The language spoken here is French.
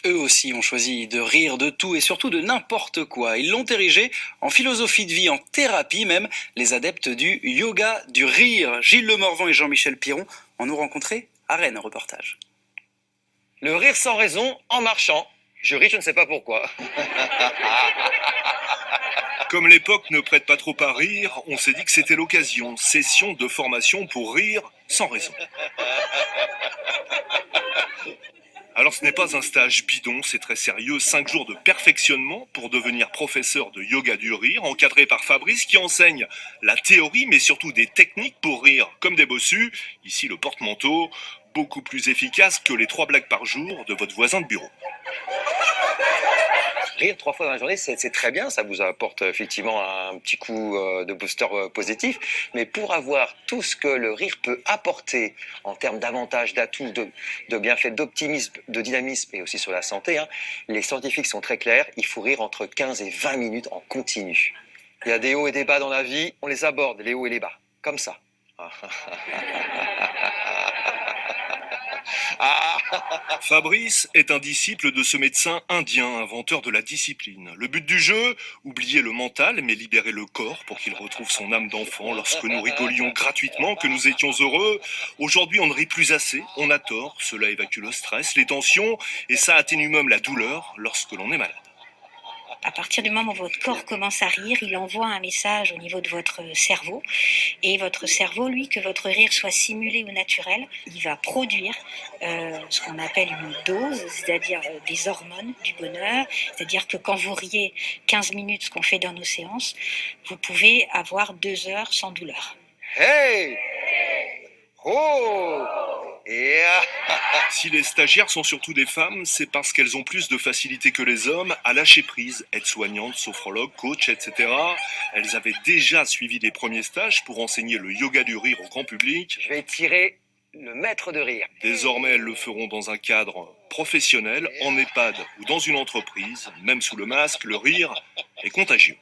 Eux aussi ont choisi de rire de tout et surtout de n'importe quoi. Ils l'ont érigé en philosophie de vie, en thérapie même, les adeptes du yoga du rire. Gilles Lemorvan et Jean-Michel Piron en ont rencontré à Rennes, reportage. Le rire sans raison en marchant. Je ris, je ne sais pas pourquoi. Comme l'époque ne prête pas trop à rire, on s'est dit que c'était l'occasion. Session de formation pour rire sans raison. Alors ce n'est pas un stage bidon, c'est très sérieux. 5 jours de perfectionnement pour devenir professeur de yoga du rire, encadré par Fabrice qui enseigne la théorie mais surtout des techniques pour rire comme des bossus. Ici le porte-manteau, beaucoup plus efficace que les 3 blagues par jour de votre voisin de bureau. Rire 3 fois dans la journée, c'est très bien, ça vous apporte effectivement un petit coup de booster positif. Mais pour avoir tout ce que le rire peut apporter en termes d'avantages, d'atouts, de bienfaits, d'optimisme, de dynamisme et aussi sur la santé, hein, les scientifiques sont très clairs, il faut rire entre 15 et 20 minutes en continu. Il y a des hauts et des bas dans la vie, on les aborde, les hauts et les bas, comme ça. Fabrice est un disciple de ce médecin indien, inventeur de la discipline. Le but du jeu, oublier le mental, mais libérer le corps pour qu'il retrouve son âme d'enfant lorsque nous rigolions gratuitement, que nous étions heureux. Aujourd'hui, on ne rit plus assez, on a tort, cela évacue le stress, les tensions, et ça atténue même la douleur lorsque l'on est malade. À partir du moment où votre corps commence à rire, il envoie un message au niveau de votre cerveau. Et votre cerveau, lui, que votre rire soit simulé ou naturel, il va produire ce qu'on appelle une dose, c'est-à-dire des hormones du bonheur. C'est-à-dire que quand vous riez 15 minutes, ce qu'on fait dans nos séances, vous pouvez avoir 2 heures sans douleur. Hey! Oh! Yeah! Si les stagiaires sont surtout des femmes, c'est parce qu'elles ont plus de facilité que les hommes à lâcher prise, aides-soignantes, sophrologues, coachs, etc. Elles avaient déjà suivi des premiers stages pour enseigner le yoga du rire au grand public. Je vais tirer le maître de rire. Désormais, elles le feront dans un cadre professionnel, en EHPAD ou dans une entreprise. Même sous le masque, le rire est contagieux.